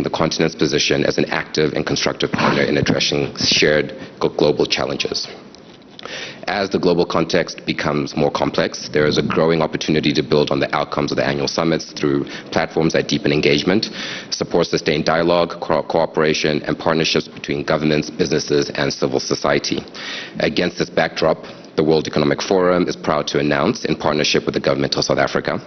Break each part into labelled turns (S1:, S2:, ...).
S1: the continent's position as an active and constructive partner in addressing shared global challenges. As the global context becomes more complex, there is a growing opportunity to build on the outcomes of the annual summits through platforms that deepen engagement, support sustained dialogue, cooperation, and partnerships between governments, businesses, and civil society. Against this backdrop, the World Economic Forum is proud to announce, in partnership with the government of South Africa,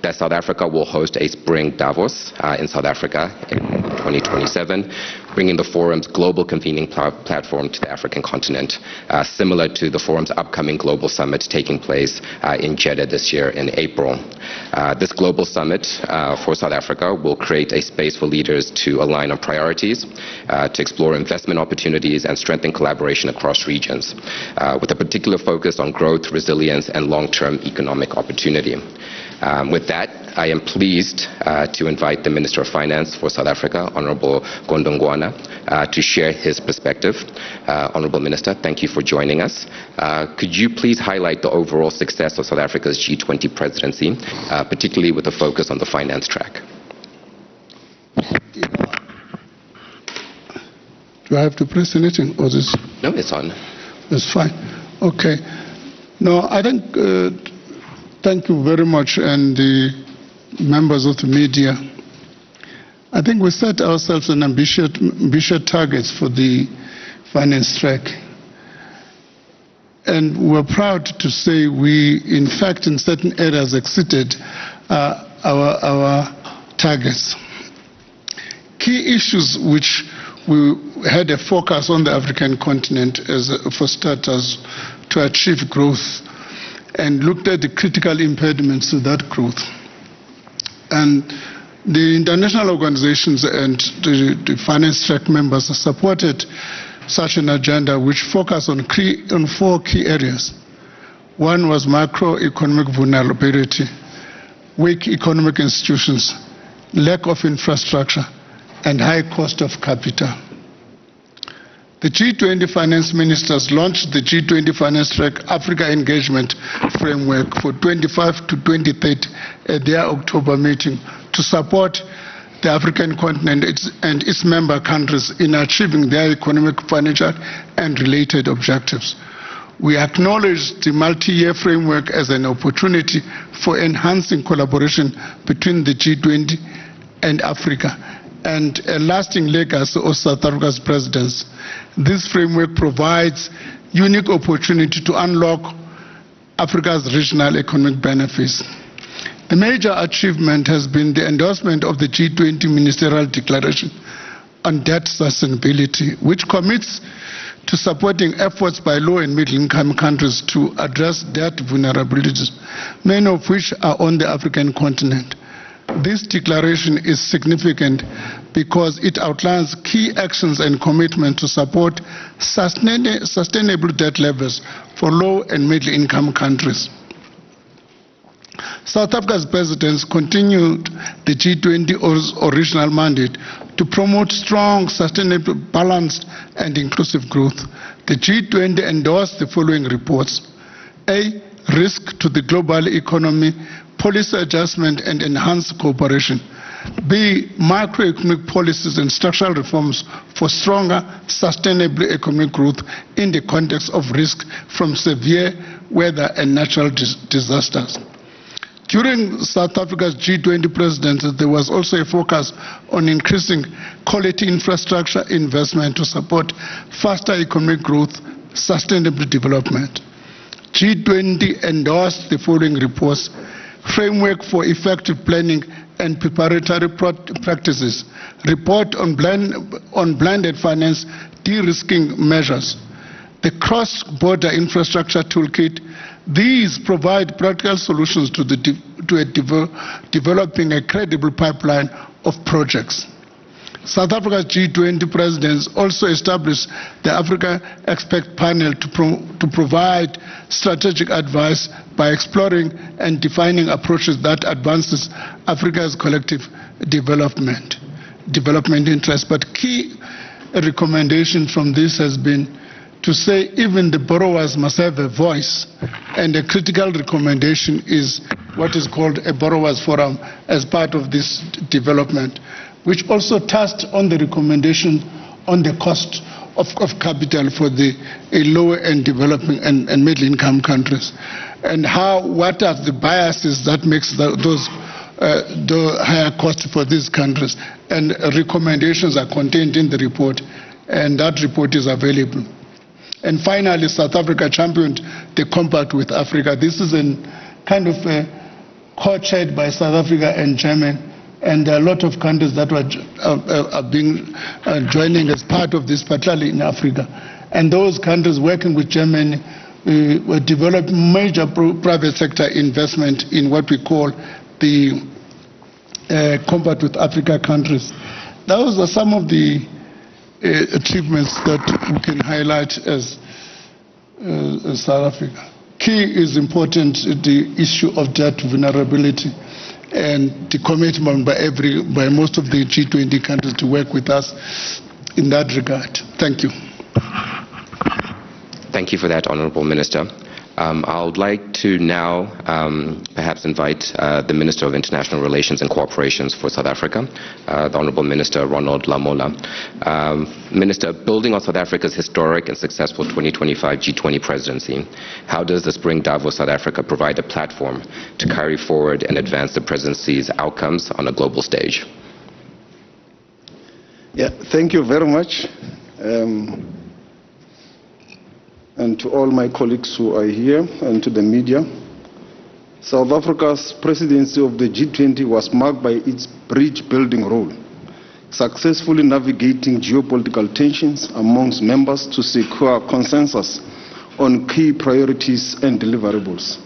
S1: that South Africa will host a spring Davos in South Africa in 2027, bringing the forum's global convening platform to the African continent, similar to the forum's upcoming global summit taking place in Jeddah this year in April. This global summit for South Africa will create a space for leaders to align on priorities, to explore investment opportunities, and strengthen collaboration across regions, with a particular focus on growth, resilience, and long-term economic opportunity. With that, I am pleased to invite the Minister of Finance for South Africa, Honorable Gondongwana, to share his perspective. Honorable Minister, thank you for joining us. Could you please highlight the overall success of South Africa's G20 presidency, particularly with a focus on the finance track?
S2: Do I have to press anything, or this?
S1: No, it's on.
S2: It's fine. Okay. No, I think, thank you very much, and the members of the media. I think we set ourselves an ambitious targets for the finance track. And we're proud to say we, in fact, in certain areas exceeded our targets. Key issues which we had a focus on the African continent as for starters to achieve growth, and looked at the critical impediments to that growth. And the international organizations and the finance track members supported such an agenda which focused on 4 key areas. One was macroeconomic vulnerability, weak economic institutions, lack of infrastructure, and high cost of capital. The G20 finance ministers launched the G20 Finance Track Africa Engagement Framework for 25 to 2030 at their October meeting to support the African continent and its member countries in achieving their economic, financial, and related objectives. We acknowledge the multi-year framework as an opportunity for enhancing collaboration between the G20 and Africa, and a lasting legacy of South Africa's presidency. This framework provides unique opportunity to unlock Africa's regional economic benefits. The major achievement has been the endorsement of the G20 Ministerial Declaration on Debt Sustainability, which commits to supporting efforts by low and middle-income countries to address debt vulnerabilities, many of which are on the African continent. This declaration is significant because it outlines key actions and commitment to support sustainable debt levels for low and middle income countries. South Africa's presidents continued the G20's original mandate to promote strong, sustainable, balanced, and inclusive growth. The G20 endorsed the following reports. A, risk to the global economy, policy adjustment and enhanced cooperation. B, macroeconomic policies and structural reforms for stronger, sustainable economic growth in the context of risk from severe weather and natural disasters. During South Africa's G20 presidency, there was also a focus on increasing quality infrastructure investment to support faster economic growth, sustainable development. G20 endorsed the following reports: Framework for Effective Planning and Preparatory Practices, Report on Blended Finance De-risking Measures, the Cross-Border Infrastructure Toolkit. These provide practical solutions to developing a credible pipeline of projects. South Africa's G20 presidents also established the Africa Expert Panel to provide strategic advice by exploring and defining approaches that advances Africa's collective development interests. But key recommendation from this has been to say even the borrowers must have a voice, and a critical recommendation is what is called a borrowers forum as part of this development. which also touched on the recommendation on the cost of capital for the lower-end developing and middle-income countries, and what are the biases that makes those higher costs for these countries. And recommendations are contained in the report, and that report is available. And finally, South Africa championed the Compact with Africa. This is a kind of co-chaired by South Africa and Germany, and there are a lot of countries that are joining as part of this, particularly in Africa. And those countries working with Germany will develop major private sector investment in what we call the Compact with Africa countries. Those are some of the achievements that we can highlight as South Africa. Key is important, the issue of debt vulnerability and the commitment by most of the G20 countries to work with us in that regard. Thank you.
S1: Thank you for that, Honorable Minister. I would like to now perhaps invite the Minister of International Relations and Cooperation for South Africa, the Honorable Minister Ronald Lamola. Minister, building on South Africa's historic and successful 2025 G20 presidency, how does the Spring Davos South Africa provide a platform to carry forward and advance the presidency's outcomes on a global stage?
S3: Yeah, thank you very much. And to all my colleagues who are here and to the media. South Africa's presidency of the G20 was marked by its bridge-building role, successfully navigating geopolitical tensions amongst members to secure consensus on key priorities and deliverables.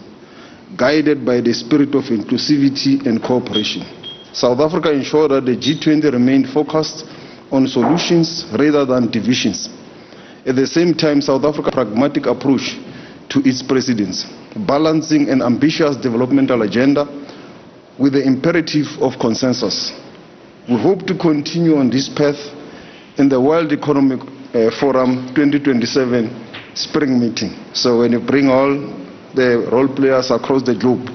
S3: Guided by the spirit of inclusivity and cooperation, South Africa ensured that the G20 remained focused on solutions rather than divisions. At the same time, South Africa's pragmatic approach to its presidency, balancing an ambitious developmental agenda with the imperative of consensus. We hope to continue on this path in the World Economic Forum 2027 spring meeting. So when you bring all the role players across the globe,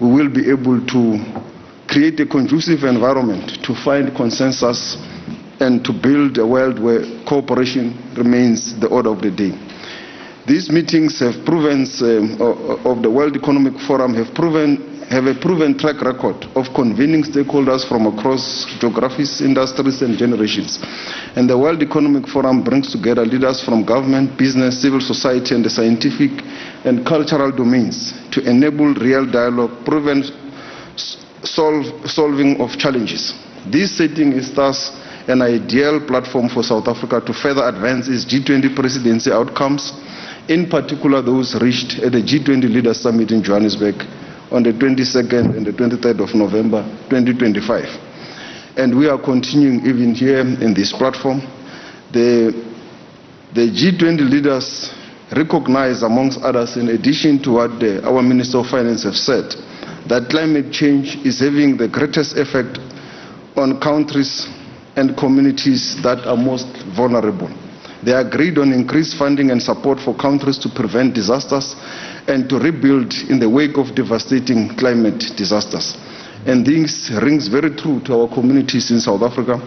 S3: we will be able to create a conducive environment to find consensus and to build a world where cooperation remains the order of the day. These meetings have proven, of the World Economic Forum, have a proven track record of convening stakeholders from across geographies, industries, and generations. And the World Economic Forum brings together leaders from government, business, civil society, and the scientific and cultural domains to enable real dialogue, proven solving of challenges. This setting is thus an ideal platform for South Africa to further advance its G20 presidency outcomes, in particular those reached at the G20 Leaders Summit in Johannesburg on the 22nd and the 23rd of November 2025. And we are continuing even here in this platform. The G20 leaders recognize, amongst others, in addition to what our Minister of Finance have said, that climate change is having the greatest effect on countries and communities that are most vulnerable. They agreed on increased funding and support for countries to prevent disasters and to rebuild in the wake of devastating climate disasters. And this rings very true to our communities in South Africa,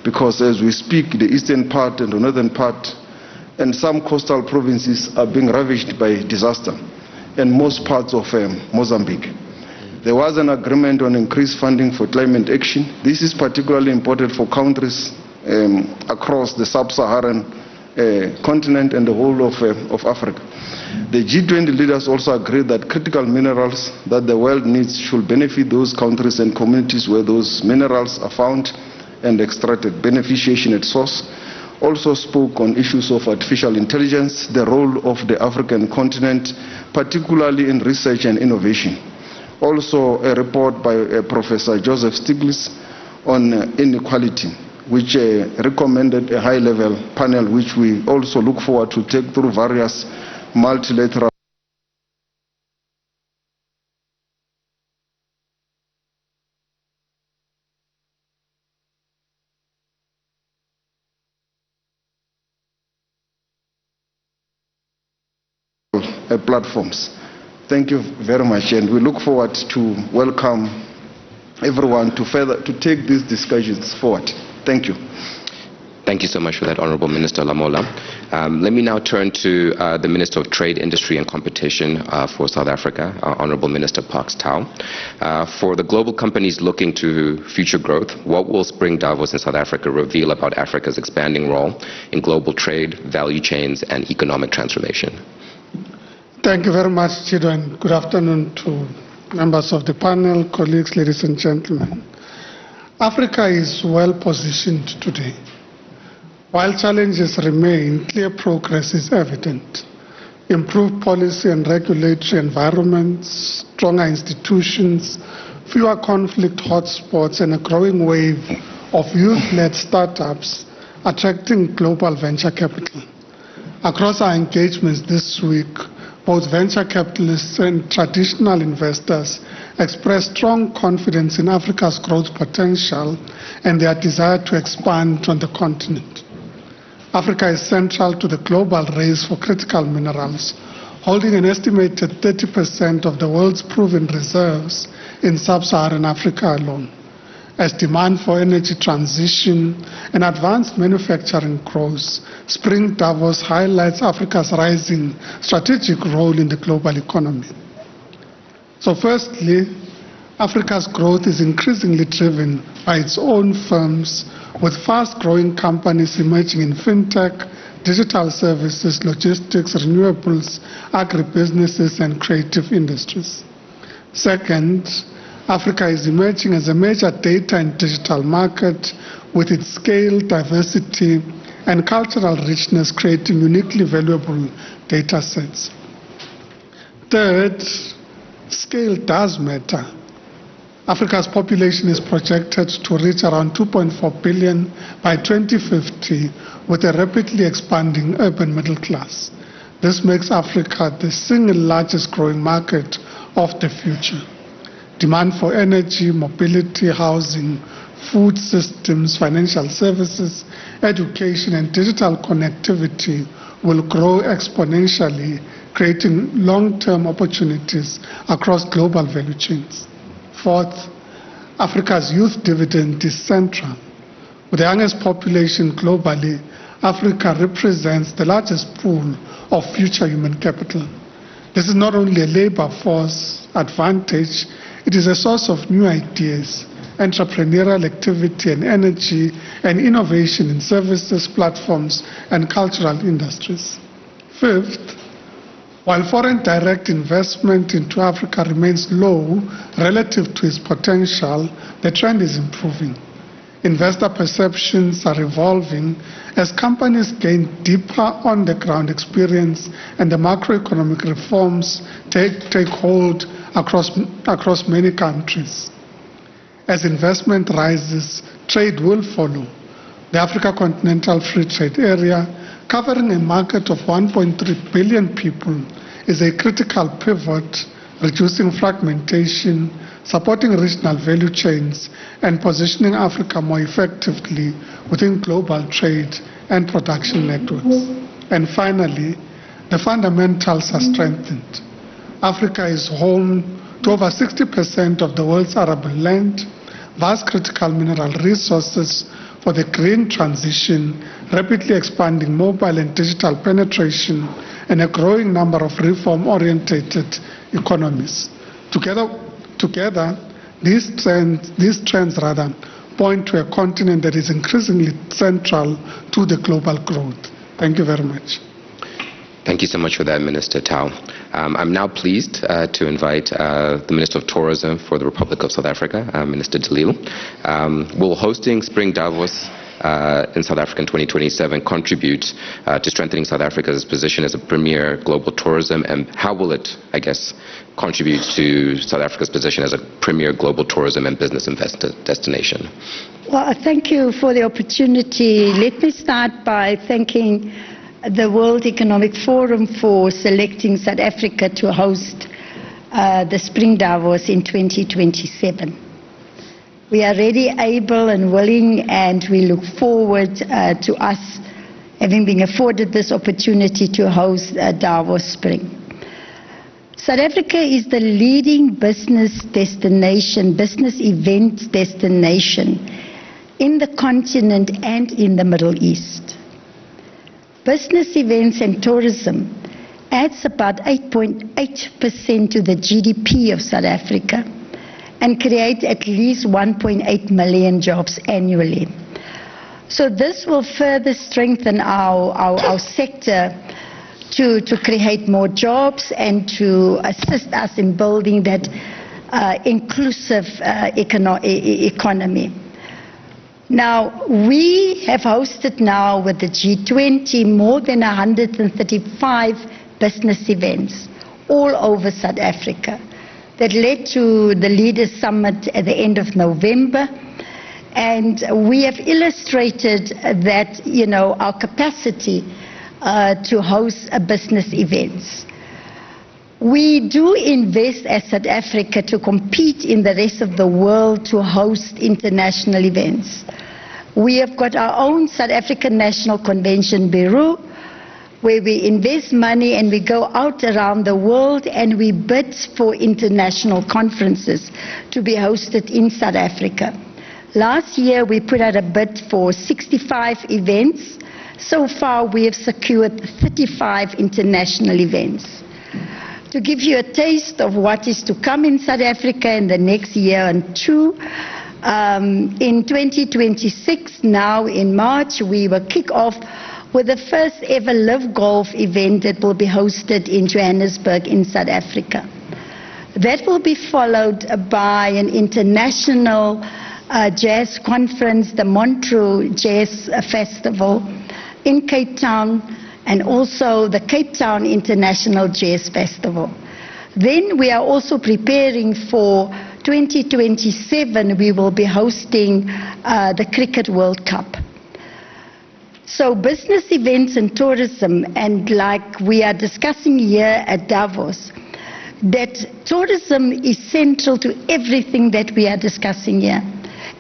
S3: because as we speak, the eastern part and the northern part and some coastal provinces are being ravaged by disaster, and most parts of Mozambique. There was an agreement on increased funding for climate action. This is particularly important for countries across the sub-Saharan continent and the whole of Africa. The G20 leaders also agreed that critical minerals that the world needs should benefit those countries and communities where those minerals are found and extracted. Beneficiation at source also spoke on issues of artificial intelligence, the role of the African continent, particularly in research and innovation. Also a report by Professor Joseph Stiglitz on inequality, which recommended a high-level panel, which we also look forward to take through various multilateral platforms. Thank you very much, and we look forward to welcome everyone to take these discussions forward. Thank you.
S1: Thank you so much for that, Honorable Minister Lamola. Let me now turn to the Minister of Trade, Industry and Competition for South Africa, Honorable Minister Parks Tau. For the global companies looking to future growth, what will Spring Davos in South Africa reveal about Africa's expanding role in global trade, value chains, and economic transformation?
S2: Thank you very much, Chido, and good afternoon to members of the panel, colleagues, ladies and gentlemen. Africa is well positioned today. While challenges remain, clear progress is evident. Improved policy and regulatory environments, stronger institutions, fewer conflict hotspots, and a growing wave of youth-led startups attracting global venture capital. Across our engagements this week, both venture capitalists and traditional investors express strong confidence in Africa's growth potential and their desire to expand on the continent. Africa is central to the global race for critical minerals, holding an estimated 30% of the world's proven reserves in sub-Saharan Africa alone. As demand for energy transition and advanced manufacturing grows, Spring Davos highlights Africa's rising strategic role in the global economy. So firstly, Africa's growth is increasingly driven by its own firms, with fast-growing companies emerging in fintech, digital services, logistics, renewables, agribusinesses, and creative industries. Second, Africa is emerging as a major data and digital market, with its scale, diversity, and cultural richness creating uniquely valuable data sets. Third, scale does matter. Africa's population is projected to reach around 2.4 billion by 2050, with a rapidly expanding urban middle class. This makes Africa the single largest growing market of the future. Demand for energy, mobility, housing, food systems, financial services, education, and digital connectivity will grow exponentially, creating long-term opportunities across global value chains. Fourth, Africa's youth dividend is central. With the youngest population globally, Africa represents the largest pool of future human capital. This is not only a labor force advantage, it is a source of new ideas, entrepreneurial activity, and energy and innovation in services, platforms, and cultural industries. Fifth, while foreign direct investment into Africa remains low relative to its potential, the trend is improving. Investor perceptions are evolving as companies gain deeper on-the-ground experience and the macroeconomic reforms take hold across many countries. As investment rises, trade will follow. The Africa Continental Free Trade Area, covering a market of 1.3 billion people, is a critical pivot, reducing fragmentation, supporting regional value chains, and positioning Africa more effectively within global trade and production networks. And finally, the fundamentals are strengthened. Africa is home to over 60% of the world's arable land, vast critical mineral resources for the green transition, rapidly expanding mobile and digital penetration, and a growing number of reform-oriented economies. Together, these trends point to a continent that is increasingly central to the global growth. Thank you very much.
S1: Thank you so much for that, Minister Tau. I'm now pleased to invite the Minister of Tourism for the Republic of South Africa, Minister Dalil. Will hosting Spring Davos in South Africa in 2027 contribute to strengthening South Africa's position as a premier global tourism, and how will it, I guess, contribute to South Africa's position as a premier global tourism and business investor destination?
S4: Well, thank you for the opportunity. Let me start by thanking the World Economic Forum for selecting South Africa to host the Spring Davos in 2027. We are ready, able and willing, and we look forward to us having been afforded this opportunity to host Davos Spring. South Africa is the leading business destination, business event destination in the continent and in the Middle East. Business events and tourism adds about 8.8% to the GDP of South Africa and creates at least 1.8 million jobs annually. So this will further strengthen our sector to create more jobs and to assist us in building that inclusive economy. Now, we have hosted now with the G20 more than 135 business events all over South Africa that led to the Leaders Summit at the end of November. And we have illustrated that, our capacity to host business events. We do invest as South Africa to compete in the rest of the world to host international events. We have got our own South African National Convention Bureau, where we invest money and we go out around the world and we bid for international conferences to be hosted in South Africa. Last year we put out a bid for 65 events. So far we have secured 35 international events. To give you a taste of what is to come in South Africa in the next year and two, in 2026, now in March, we will kick off with the first ever Live Golf event that will be hosted in Johannesburg in South Africa. That will be followed by an international jazz conference, the Montreux Jazz Festival in Cape Town, and also the Cape Town International Jazz Festival. Then we are also preparing for 2027, we will be hosting the Cricket World Cup. So business events and tourism, and like we are discussing here at Davos, that tourism is central to everything that we are discussing here.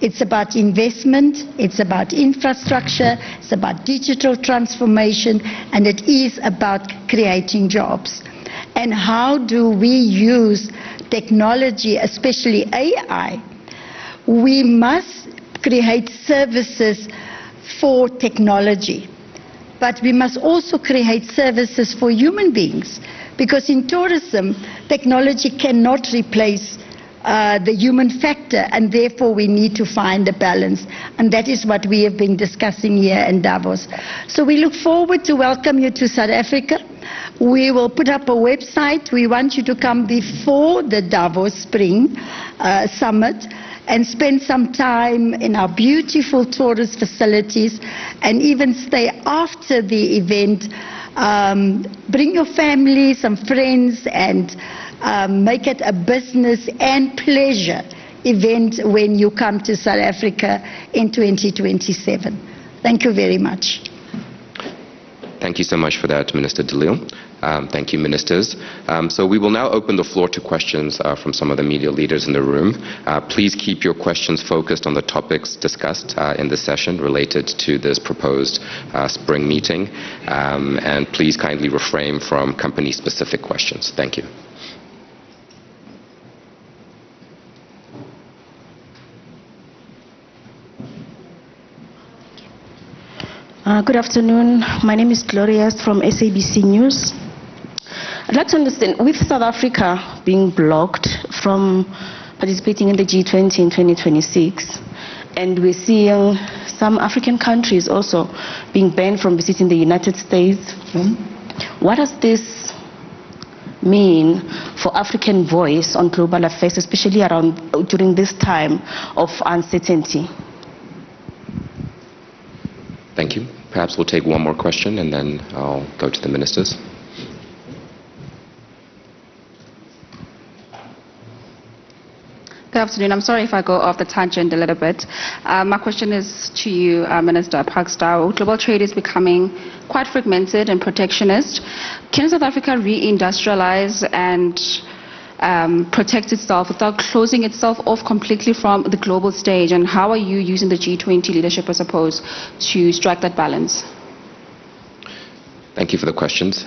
S4: It's about investment, it's about infrastructure, it's about digital transformation, and it is about creating jobs. And how do we use technology, especially AI? We must create services for technology, but we must also create services for human beings, because in tourism, technology cannot replace the human factor, and therefore we need to find a balance, and that is what we have been discussing here in Davos. So we look forward to welcome you to South Africa. We will put up a website. We want you to come before the Davos Spring Summit and spend some time in our beautiful tourist facilities, and even stay after the event. Bring your family, some friends, and make it a business and pleasure event when you come to South Africa in 2027. Thank you very much.
S1: Thank you so much for that, Minister de Lille. Thank you, ministers. So we will now open the floor to questions from some of the media leaders in the room. Please keep your questions focused on the topics discussed in this session related to this proposed spring meeting. And please kindly refrain from company-specific questions. Thank you.
S5: Good afternoon. My name is Gloria from SABC News. I'd like to understand, with South Africa being blocked from participating in the G20 in 2026, and we're seeing some African countries also being banned from visiting the United States, what does this mean for African voice on global affairs, especially during this time of uncertainty?
S1: Thank you. Perhaps we'll take one more question and then I'll go to the ministers.
S6: Good afternoon. I'm sorry if I go off the tangent a little bit. My question is to you, Minister Parkstyle. Global trade is becoming quite fragmented and protectionist. Can South Africa reindustrialize and protect itself without closing itself off completely from the global stage? And how are you using the G20 leadership, I suppose, to strike that balance?
S1: Thank you for the questions.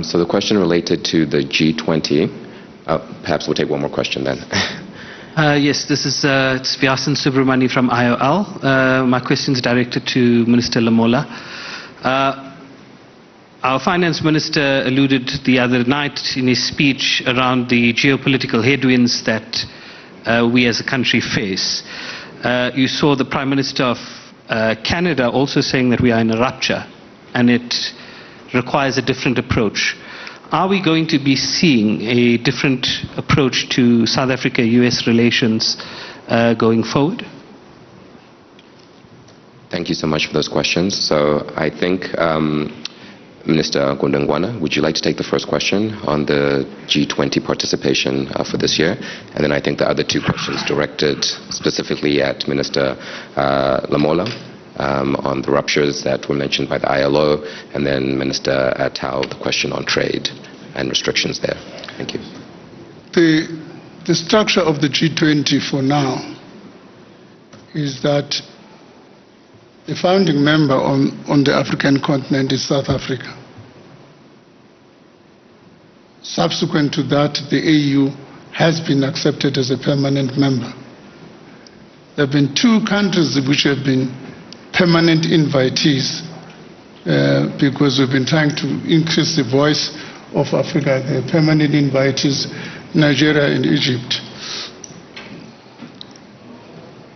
S1: So the question related to the G20 Perhaps we'll take one more question then.
S7: Yes, this is Vyasan Subramani from IOL. My question is directed to Minister Lamola. Our finance minister alluded the other night in his speech around the geopolitical headwinds that we as a country face. You saw the Prime Minister of Canada also saying that we are in a rupture and it requires a different approach. Are we going to be seeing a different approach to South Africa-US relations going forward?
S1: Thank you so much for those questions. So I think Minister Gondengwana, would you like to take the first question on the G20 participation for this year? And then I think the other two questions directed specifically at Minister Lamola on the ruptures that were mentioned by the ILO, and then Minister Tau, the question on trade and restrictions there. Thank you.
S2: The structure of the G20 for now is that the founding member on the African continent is South Africa. Subsequent to that, the AU has been accepted as a permanent member. There have been two countries which have been permanent invitees because we've been trying to increase the voice of Africa, the permanent invitees, Nigeria and Egypt.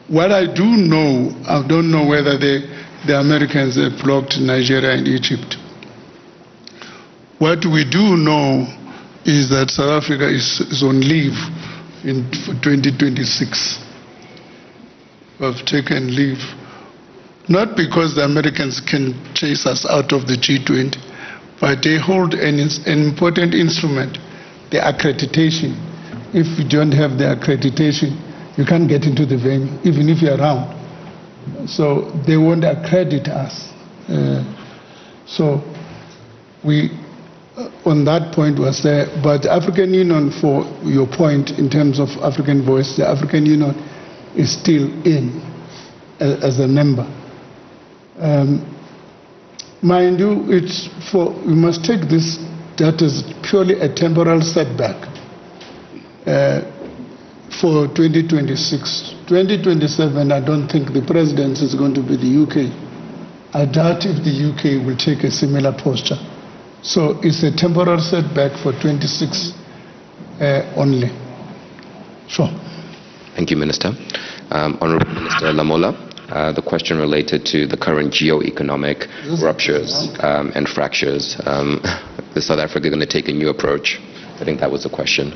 S2: What I do know, I don't know whether the Americans have blocked Nigeria and Egypt. What we do know is that South Africa is on leave for 2026. We have taken leave. Not because the Americans can chase us out of the G20, but they hold an important instrument, the accreditation. If you don't have the accreditation, you can't get into the venue, even if you're around. So they won't accredit us. So we, on that point, was there. But the African Union, for your point in terms of African voice, the African Union is still in as a member. Mind you, we must take this that is purely a temporal setback. For 2026. 2027, I don't think the president is going to be the UK. I doubt if the UK will take a similar posture. So it's a temporal setback for 26 only. Sure.
S1: Thank you, Minister. Honorable Minister Lamola, the question related to the current geo-economic ruptures and fractures. Is South Africa going to take a new approach? I think that was the question.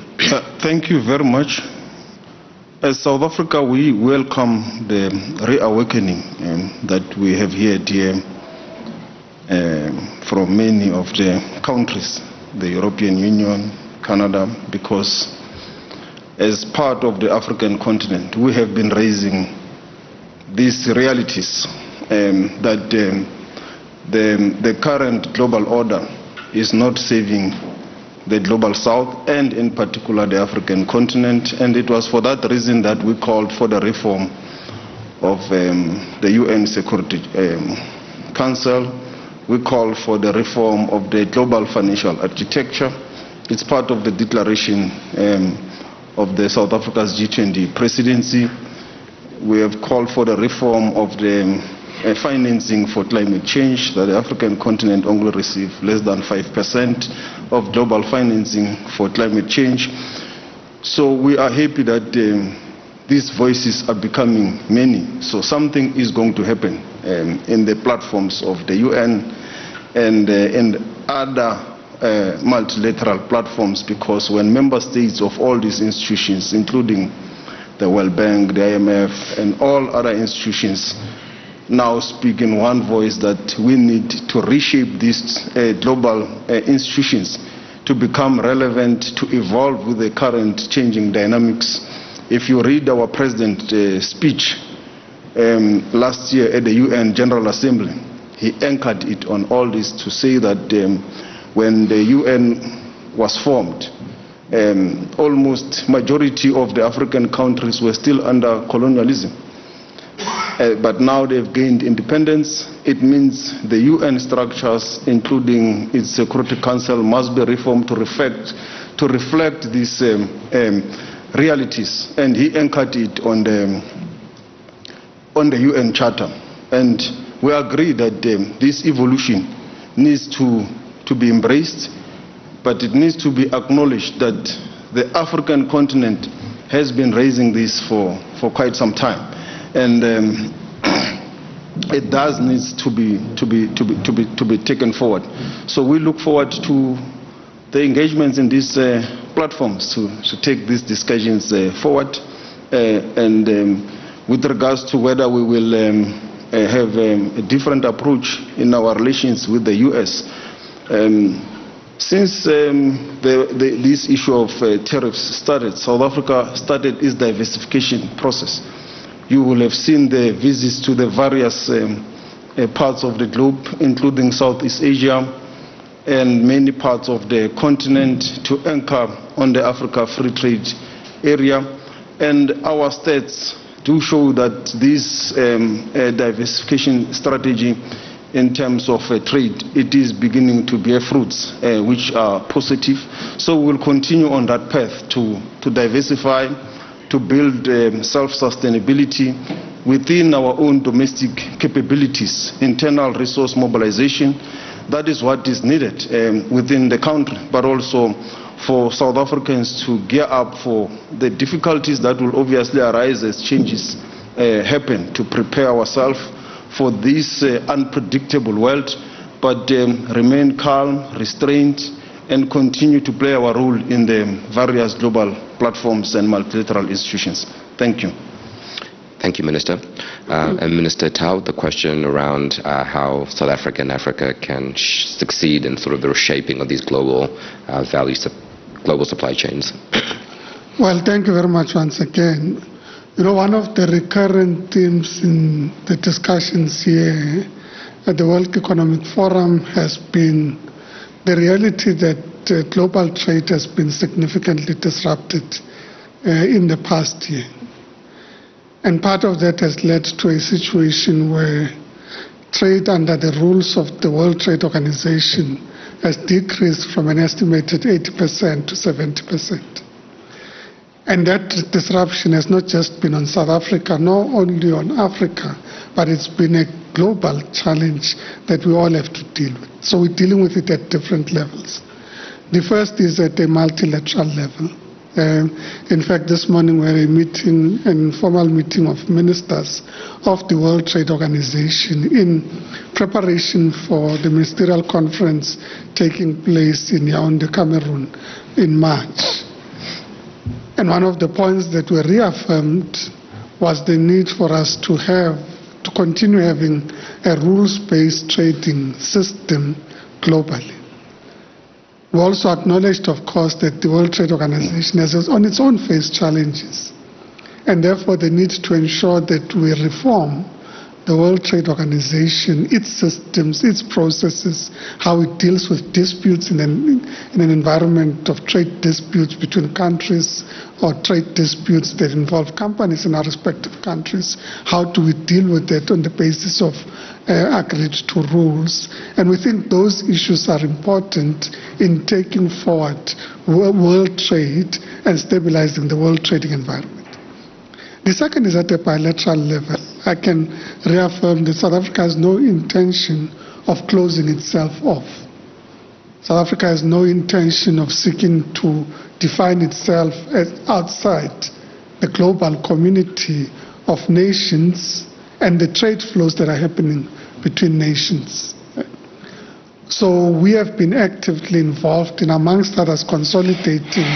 S3: Thank you very much. As South Africa, we welcome the reawakening that we have heard here from many of the countries, the European Union, Canada, because as part of the African continent, we have been raising these realities that the current global order is not saving the global south and in particular the African continent, and it was for that reason that we called for the reform of the UN Security Council. We called for the reform of the global financial architecture. It's part of the declaration of the South Africa's G20 presidency. We have called for the reform of the financing for climate change, that the African continent only receive less than 5% of global financing for climate change. So we are happy that these voices are becoming many. So something is going to happen in the platforms of the UN and other multilateral platforms, because when member states of all these institutions, including the World Bank, the IMF, and all other institutions, now speak in one voice that we need to reshape these global institutions to become relevant, to evolve with the current changing dynamics. If you read our president's speech last year at the UN General Assembly, he anchored it on all this to say that when the UN was formed, almost majority of the African countries were still under colonialism. But now they've gained independence. It means the UN structures, including its Security Council, must be reformed to reflect to reflect these realities, and he anchored it on the UN Charter. And we agree that this evolution needs to be embraced, but it needs to be acknowledged that the African continent has been raising this for quite some time, and it does need to be taken forward. So we look forward to the engagements in these platforms to take these discussions forward, and with regards to whether we will have a different approach in our relations with the US. Since this issue of tariffs started, South Africa started its diversification process. You will have seen the visits to the various parts of the globe, including Southeast Asia and many parts of the continent, to anchor on the Africa Free Trade Area. And our stats do show that this diversification strategy in terms of trade, it is beginning to bear fruits, which are positive. So we'll continue on that path to diversify, to build self-sustainability within our own domestic capabilities, internal resource mobilization. That is what is needed within the country, but also for South Africans to gear up for the difficulties that will obviously arise as changes happen, to prepare ourselves for this unpredictable world, but remain calm, restrained, and continue to play our role in the various global platforms and multilateral institutions. Thank you.
S1: Thank you, Minister. And Minister Tau, the question around how South Africa and Africa can succeed in sort of the reshaping of these global global supply chains.
S2: Well, thank you very much once again. You know, one of the recurrent themes in the discussions here at the World Economic Forum has been the reality that global trade has been significantly disrupted in the past year. And part of that has led to a situation where trade under the rules of the World Trade Organization has decreased from an estimated 80% to 70%. And that disruption has not just been on South Africa, not only on Africa, but it's been a global challenge that we all have to deal with. So we're dealing with it at different levels. The first is at a multilateral level. In fact, this morning we had a meeting, an informal meeting of ministers of the World Trade Organization in preparation for the ministerial conference taking place in Yaoundé, Cameroon in March. And one of the points that were reaffirmed was the need for us to continue having a rules-based trading system globally. We also acknowledged, of course, that the World Trade Organization has on its own faced challenges, and therefore the need to ensure that we reform the World Trade Organization, its systems, its processes, how it deals with disputes in an environment of trade disputes between countries or trade disputes that involve companies in our respective countries. How do we deal with that on the basis of agreed to rules? And we think those issues are important in taking forward world trade and stabilizing the world trading environment. The second is at a bilateral level. I can reaffirm that South Africa has no intention of closing itself off. South Africa has no intention of seeking to define itself as outside the global community of nations and the trade flows that are happening between nations. So we have been actively involved in, amongst others, consolidating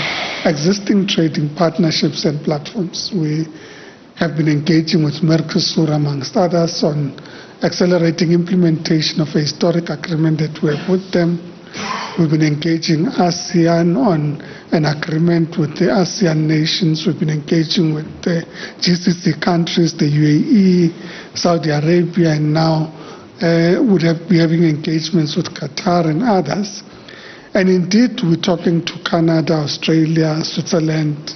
S2: existing trading partnerships and platforms. We have been engaging with Mercosur, amongst others, on accelerating implementation of a historic agreement that we have with them. We've been engaging ASEAN on an agreement with the ASEAN nations. We've been engaging with the GCC countries, the UAE, Saudi Arabia, and now would be having engagements with Qatar and others. And indeed, we're talking to Canada, Australia, Switzerland,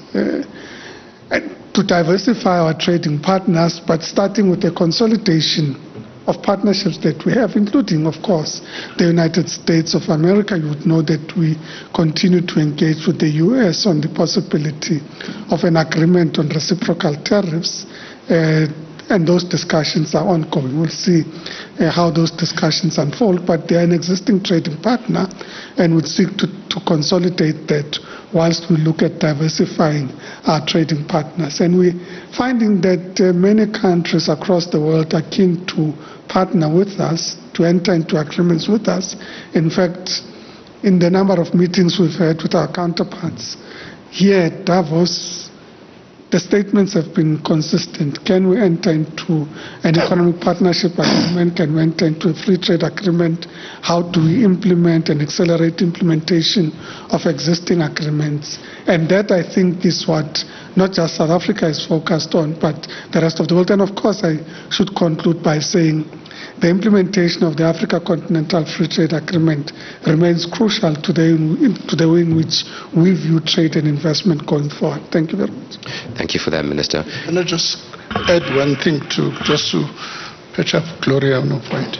S2: to diversify our trading partners, but starting with the consolidation of partnerships that we have, including, of course, the United States of America. You would know that we continue to engage with the U.S. on the possibility of an agreement on reciprocal tariffs. And those discussions are ongoing. We'll see how those discussions unfold, but they are an existing trading partner and would seek to consolidate that whilst we look at diversifying our trading partners. And we're finding that many countries across the world are keen to partner with us, to enter into agreements with us. In fact, in the number of meetings we've had with our counterparts here at Davos, the statements have been consistent. Can we enter into an economic partnership agreement? Can we enter into a free trade agreement? How do we implement and accelerate implementation of existing agreements? And that, I think, is what not just South Africa is focused on, but the rest of the world. And of course, I should conclude by saying the implementation of the Africa Continental Free Trade Agreement remains crucial to the way in which we view trade and investment going forward. Thank you very much.
S1: Thank you for that, Minister.
S2: Can I just add one thing to patch up Gloria on a point?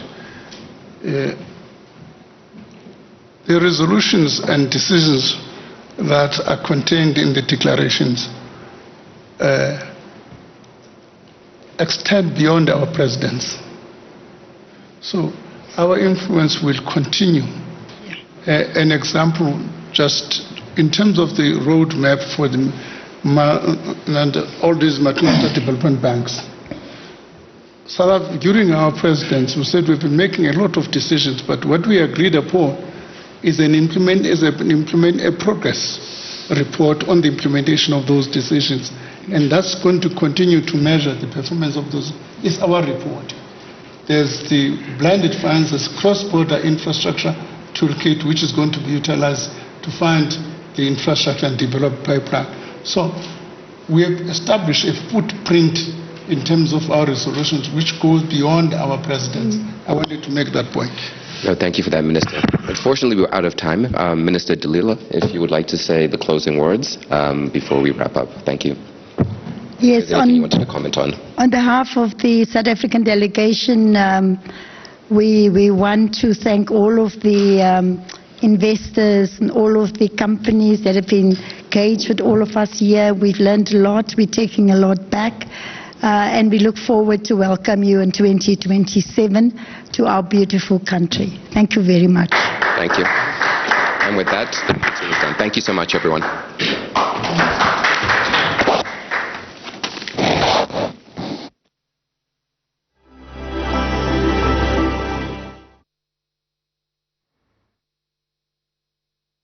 S2: The resolutions and decisions that are contained in the declarations extend beyond our presidents. So our influence will continue. An example, just in terms of the roadmap for all these Matunda development banks. During our presidency, we said we've been making a lot of decisions, but what we agreed upon is implement a progress report on the implementation of those decisions. And that's going to continue to measure the performance of those. It's our report. There's the blended finance cross-border infrastructure toolkit, which is going to be utilized to fund the infrastructure and develop pipeline. So we have established a footprint in terms of our resolutions, which goes beyond our presidents. I wanted to make that point.
S1: No, thank you for that, Minister. Unfortunately, we're out of time. Minister Dalila, if you would like to say the closing words before we wrap up. Thank you.
S4: Yes,
S1: you wanted to comment on?
S4: On behalf of the South African delegation, we want to thank all of the investors and all of the companies that have been engaged with all of us here. We've learned a lot. We're taking a lot back. And we look forward to welcome you in 2027 to our beautiful country. Thank you very much.
S1: Thank you. And with that, the meeting is done. Thank you so much, everyone.